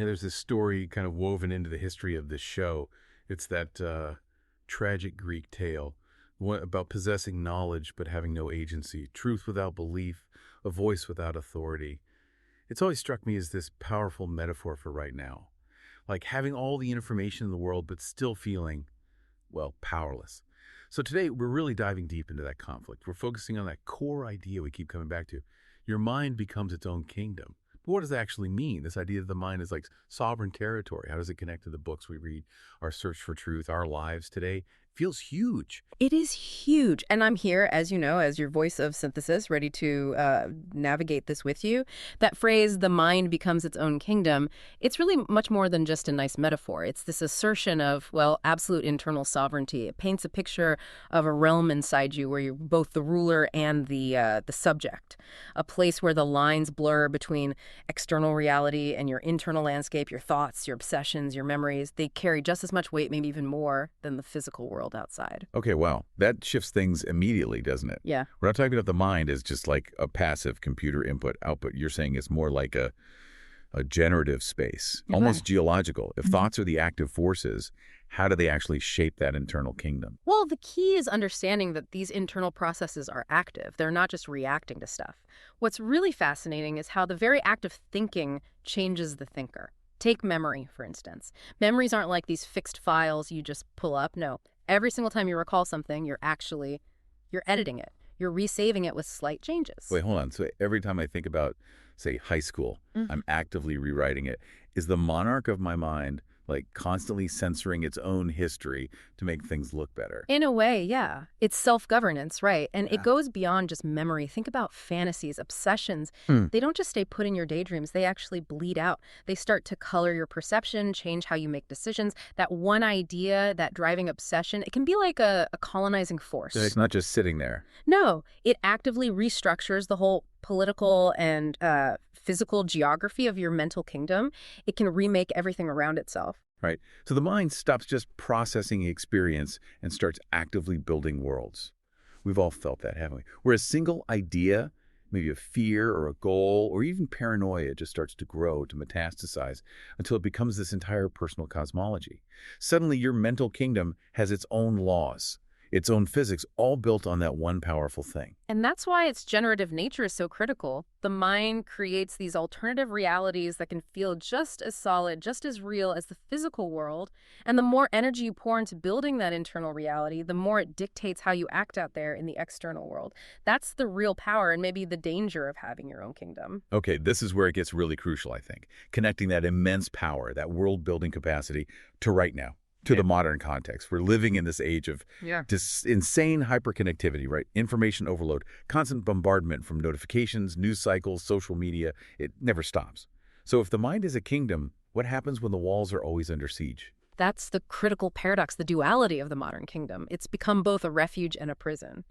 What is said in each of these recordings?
There's this story kind of woven into the history of this show. It's that tragic Greek tale about possessing knowledge but having no agency, truth without belief, a voice without authority. It's always struck me as this powerful metaphor for right now. Like having all the information in the world but still feeling, well, powerless. So today we're really diving deep into that conflict. We're focusing on that core idea we keep coming back to. Your mind becomes its own kingdom. But what does that actually mean? This idea that the mind is like sovereign territory. How does it connect to the books we read, our search for truth, our lives today? Feels huge. It is huge. And I'm here, as you know, as your voice of synthesis, ready to navigate this with you. That phrase, the mind becomes its own kingdom, it's really much more than just a nice metaphor. It's this assertion of, well, absolute internal sovereignty. It paints a picture of a realm inside you where you're both the ruler and the subject, a place where the lines blur between external reality and your internal landscape, your thoughts, your obsessions, your memories. They carry just as much weight, maybe even more, than the physical world outside. Okay, wow. That shifts things immediately, doesn't it? Yeah. We're not talking about the mind as just like a passive computer input-output. You're saying it's more like a generative space, almost geological. If thoughts are the active forces, how do they actually shape that internal kingdom? Well, the key is understanding that these internal processes are active. They're not just reacting to stuff. What's really fascinating is how the very act of thinking changes the thinker. Take memory, for instance. Memories aren't like these fixed files you just pull up. No. Every single time you recall something, you're editing it. You're resaving it with slight changes. Wait, hold on. So every time I think about, say, high school, I'm actively rewriting it. Is the monarch of my mind like constantly censoring its own history to make things look better? In a way, yeah. It's self-governance, right? And it goes beyond just memory. Think about fantasies, obsessions. They don't just stay put in your daydreams. They actually bleed out. They start to color your perception, change how you make decisions. That one idea, that driving obsession, it can be like a colonizing force. So it's not just sitting there. No, it actively restructures the whole political and physical geography of your mental kingdom. It can remake everything around itself. Right. So the mind stops just processing experience and starts actively building worlds. We've all felt that, haven't we? Where a single idea, maybe a fear or a goal or even paranoia, just starts to grow, to metastasize until it becomes this entire personal cosmology. Suddenly your mental kingdom has its own laws, its own physics, all built on that one powerful thing. And that's why its generative nature is so critical. The mind creates these alternative realities that can feel just as solid, just as real as the physical world. And the more energy you pour into building that internal reality, the more it dictates how you act out there in the external world. That's the real power and maybe the danger of having your own kingdom. Okay, this is where it gets really crucial, I think. Connecting that immense power, that world-building capacity, to right now. To the modern context. We're living in this age of insane hyperconnectivity, right? Information overload, constant bombardment from notifications, news cycles, social media. It never stops. So if the mind is a kingdom, what happens when the walls are always under siege? That's the critical paradox, the duality of the modern kingdom. It's become both a refuge and a prison.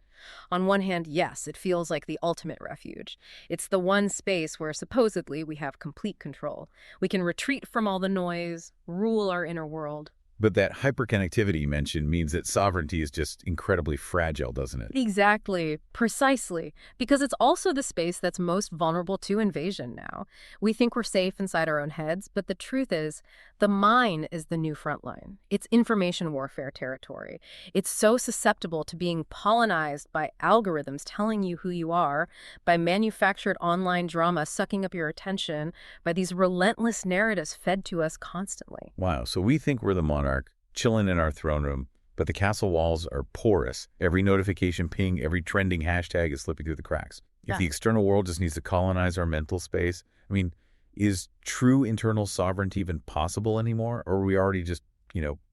On one hand, yes, it feels like the ultimate refuge. It's the one space where supposedly we have complete control. We can retreat from all the noise, rule our inner world. But that hyperconnectivity you mentioned means that sovereignty is just incredibly fragile, doesn't it? Exactly. Precisely. Because it's also the space that's most vulnerable to invasion now. We think we're safe inside our own heads, but the truth is, the mind is the new front line. It's information warfare territory. It's so susceptible to being colonized by algorithms telling you who you are, by manufactured online drama sucking up your attention, by these relentless narratives fed to us constantly. Wow. So we think we're the monarch, chilling in our throne room, but the castle walls are porous. Every notification ping, every trending hashtag is slipping through the cracks. If the external world just needs to colonize our mental space, I mean, is true internal sovereignty even possible anymore? Or are we already just,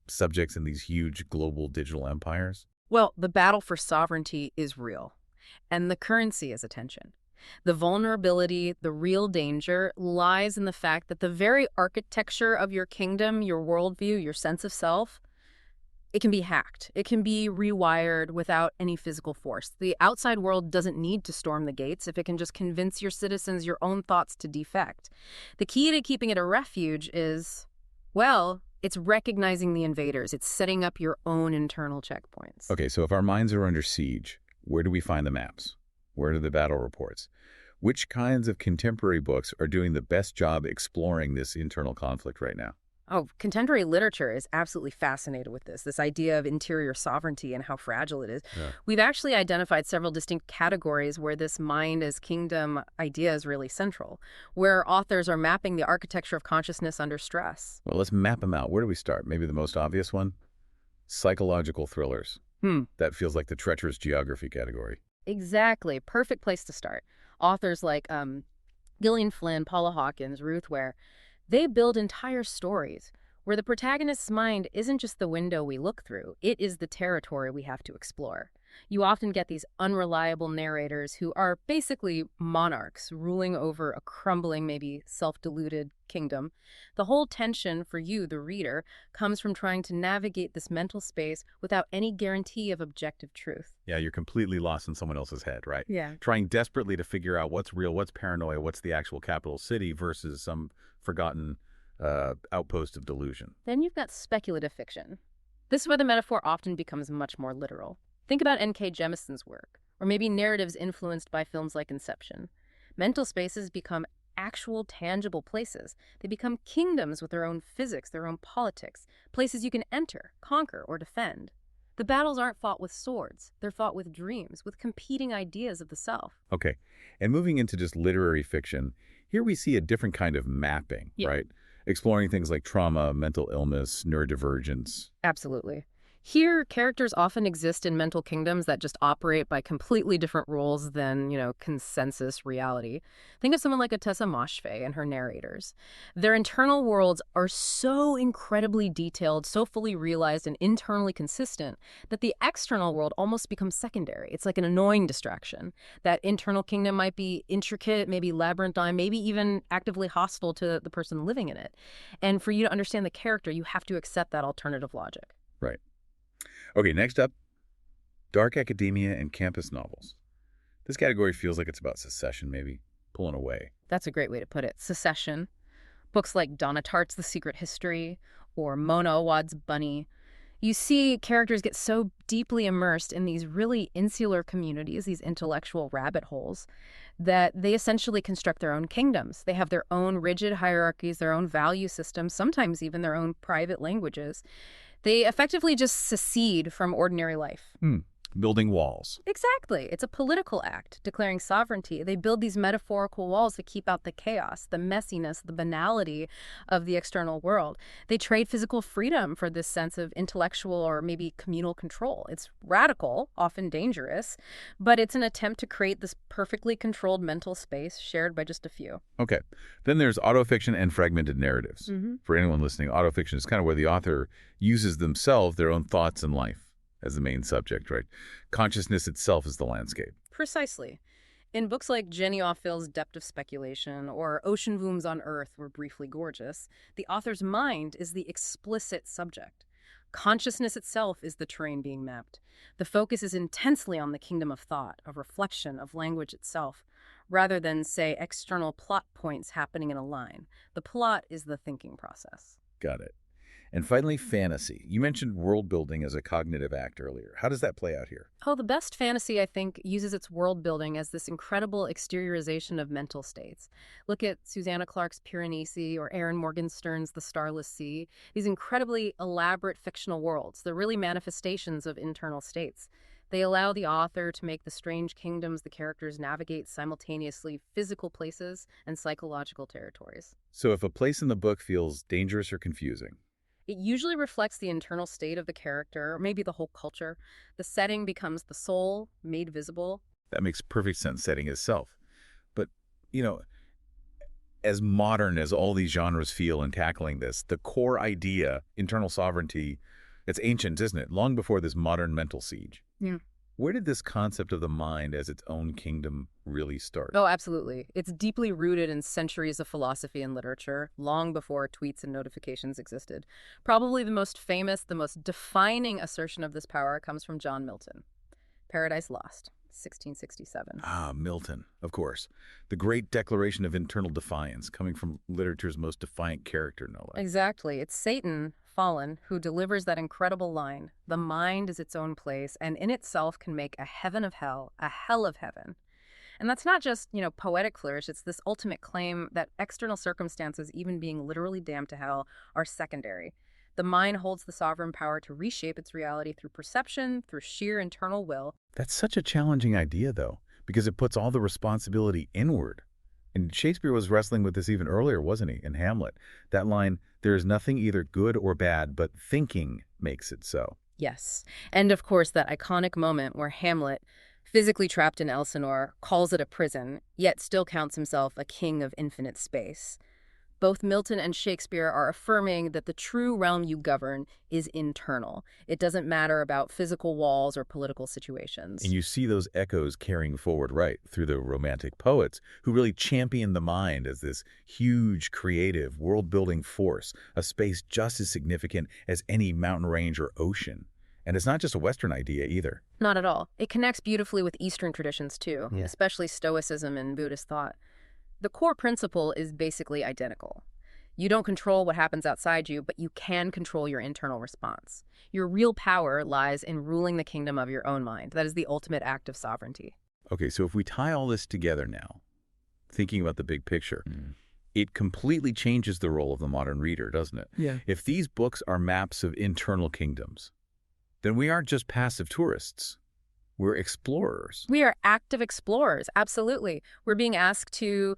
subjects in these huge global digital empires? Well, the battle for sovereignty is real, and the currency is attention. The vulnerability, the real danger, lies in the fact that the very architecture of your kingdom, your worldview, your sense of self, it can be hacked. It can be rewired without any physical force. The outside world doesn't need to storm the gates if it can just convince your citizens your own thoughts to defect. The key to keeping it a refuge is, well, it's recognizing the invaders. It's setting up your own internal checkpoints. Okay, so if our minds are under siege, where do we find the maps? Where are the battle reports? Which kinds of contemporary books are doing the best job exploring this internal conflict right now? Oh, contemporary literature is absolutely fascinated with this idea of interior sovereignty and how fragile it is. Yeah. We've actually identified several distinct categories where this mind as kingdom idea is really central, where authors are mapping the architecture of consciousness under stress. Well, let's map them out. Where do we start? Maybe the most obvious one? Psychological thrillers. That feels like the treacherous geography category. Exactly. Perfect place to start. Authors like Gillian Flynn, Paula Hawkins, Ruth Ware, they build entire stories where the protagonist's mind isn't just the window we look through, it is the territory we have to explore. You often get these unreliable narrators who are basically monarchs ruling over a crumbling, maybe self-deluded kingdom. The whole tension for you, the reader, comes from trying to navigate this mental space without any guarantee of objective truth. Yeah, you're completely lost in someone else's head, right? Yeah. Trying desperately to figure out what's real, what's paranoia, what's the actual capital city versus some forgotten outpost of delusion. Then you've got speculative fiction. This is where the metaphor often becomes much more literal. Think about N.K. Jemisin's work, or maybe narratives influenced by films like Inception. Mental spaces become actual, tangible places. They become kingdoms with their own physics, their own politics, places you can enter, conquer, or defend. The battles aren't fought with swords. They're fought with dreams, with competing ideas of the self. Okay, and moving into just literary fiction, here we see a different kind of mapping, right? Exploring things like trauma, mental illness, neurodivergence. Absolutely. Here, characters often exist in mental kingdoms that just operate by completely different rules than, consensus reality. Think of someone like Atessa Moshfegh and her narrators. Their internal worlds are so incredibly detailed, so fully realized and internally consistent that the external world almost becomes secondary. It's like an annoying distraction. That internal kingdom might be intricate, maybe labyrinthine, maybe even actively hostile to the person living in it. And for you to understand the character, you have to accept that alternative logic. Right. Okay, next up, dark academia and campus novels. This category feels like it's about secession, maybe, pulling away. That's a great way to put it. Secession. Books like Donna Tartt's The Secret History or Mona Awad's Bunny. You see characters get so deeply immersed in these really insular communities, these intellectual rabbit holes, that they essentially construct their own kingdoms. They have their own rigid hierarchies, their own value systems, sometimes even their own private languages. They effectively just secede from ordinary life. Building walls. Exactly. It's a political act, declaring sovereignty. They build these metaphorical walls to keep out the chaos, the messiness, the banality of the external world. They trade physical freedom for this sense of intellectual or maybe communal control. It's radical, often dangerous, but it's an attempt to create this perfectly controlled mental space shared by just a few. Okay. Then there's autofiction and fragmented narratives. For anyone listening, autofiction is kind of where the author uses themselves, their own thoughts and life, as the main subject, right? Consciousness itself is the landscape. Precisely. In books like Jenny Offill's Depth of Speculation or Ocean Wombs on Earth Were Briefly Gorgeous, the author's mind is the explicit subject. Consciousness itself is the terrain being mapped. The focus is intensely on the kingdom of thought, of reflection, of language itself, rather than, say, external plot points happening in a line. The plot is the thinking process. Got it. And finally, fantasy. You mentioned world building as a cognitive act earlier. How does that play out here? Oh, the best fantasy, I think, uses its world building as this incredible exteriorization of mental states. Look at Susanna Clarke's Piranesi or Aaron Morgenstern's The Starless Sea. These incredibly elaborate fictional worlds. They're really manifestations of internal states. They allow the author to make the strange kingdoms the characters navigate simultaneously physical places and psychological territories. So if a place in the book feels dangerous or confusing, it usually reflects the internal state of the character, or maybe the whole culture. The setting becomes the soul, made visible. that makes perfect sense, setting itself. But, as modern as all these genres feel in tackling this, the core idea, internal sovereignty, it's ancient, isn't it? Long before this modern mental siege. Yeah. Where did this concept of the mind as its own kingdom really start? Oh, absolutely. It's deeply rooted in centuries of philosophy and literature, long before tweets and notifications existed. Probably the most famous, the most defining assertion of this power comes from John Milton. Paradise Lost, 1667. Ah, Milton, of course. The great declaration of internal defiance, coming from literature's most defiant character, no less. Exactly. It's Satan, fallen, who delivers that incredible line. The mind is its own place, and in itself can make a heaven of hell, a hell of heaven. And that's not just, poetic flourish. It's this ultimate claim that external circumstances, even being literally damned to hell, are secondary. The mind holds the sovereign power to reshape its reality through perception, through sheer internal will. That's such a challenging idea, though, because it puts all the responsibility inward. And Shakespeare was wrestling with this even earlier, wasn't he, in Hamlet? That line, there is nothing either good or bad, but thinking makes it so. Yes. And of course, that iconic moment where Hamlet, physically trapped in Elsinore, calls it a prison, yet still counts himself a king of infinite space. Both Milton and Shakespeare are affirming that the true realm you govern is internal. It doesn't matter about physical walls or political situations. And you see those echoes carrying forward right through the Romantic poets who really champion the mind as this huge, creative, world-building force, a space just as significant as any mountain range or ocean. And it's not just a Western idea either. Not at all. It connects beautifully with Eastern traditions too, especially Stoicism and Buddhist thought. The core principle is basically identical. You don't control what happens outside you, but you can control your internal response. Your real power lies in ruling the kingdom of your own mind. That is the ultimate act of sovereignty. Okay, so if we tie all this together now, thinking about the big picture, it completely changes the role of the modern reader, doesn't it? Yeah. If these books are maps of internal kingdoms, then we aren't just passive tourists. We're explorers. We are active explorers, absolutely. We're being asked to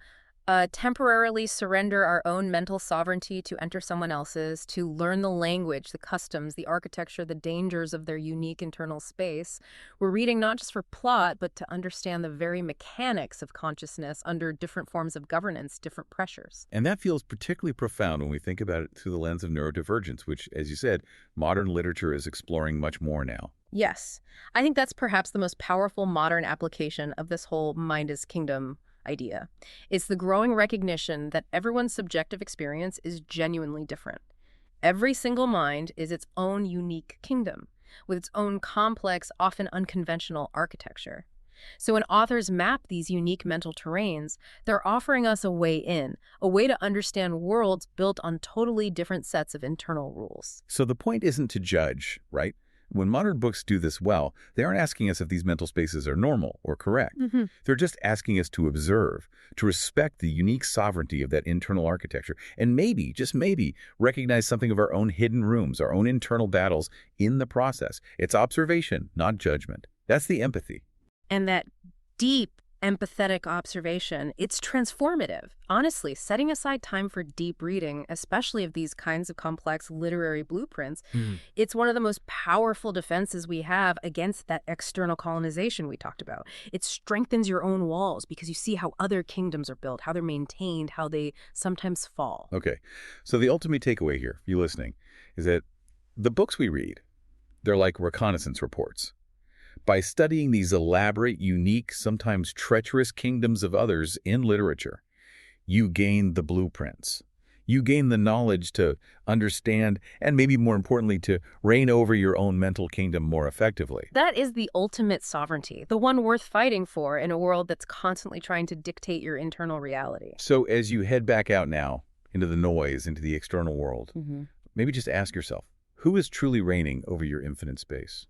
temporarily surrender our own mental sovereignty to enter someone else's, to learn the language, the customs, the architecture, the dangers of their unique internal space. We're reading not just for plot, but to understand the very mechanics of consciousness under different forms of governance, different pressures. And that feels particularly profound when we think about it through the lens of neurodivergence, which, as you said, modern literature is exploring much more now. Yes, I think that's perhaps the most powerful modern application of this whole mind is kingdom idea. It's the growing recognition that everyone's subjective experience is genuinely different. Every single mind is its own unique kingdom, with its own complex, often unconventional architecture. So when authors map these unique mental terrains, they're offering us a way in, a way to understand worlds built on totally different sets of internal rules. So the point isn't to judge, right? When modern books do this well, they aren't asking us if these mental spaces are normal or correct. They're just asking us to observe, to respect the unique sovereignty of that internal architecture, and maybe, just maybe, recognize something of our own hidden rooms, our own internal battles in the process. It's observation, not judgment. That's the empathy. And that deep, empathetic observation, it's transformative. Honestly, setting aside time for deep reading, especially of these kinds of complex literary blueprints, it's one of the most powerful defenses we have against that external colonization we talked about. It strengthens your own walls because you see how other kingdoms are built, how they're maintained, how they sometimes fall. Okay, so the ultimate takeaway here, for you listening, is that the books we read, they're like reconnaissance reports. By studying these elaborate, unique, sometimes treacherous kingdoms of others in literature, you gain the blueprints. You gain the knowledge to understand and maybe more importantly to reign over your own mental kingdom more effectively. That is the ultimate sovereignty, the one worth fighting for in a world that's constantly trying to dictate your internal reality. So as you head back out now into the noise, into the external world, maybe just ask yourself, who is truly reigning over your infinite space?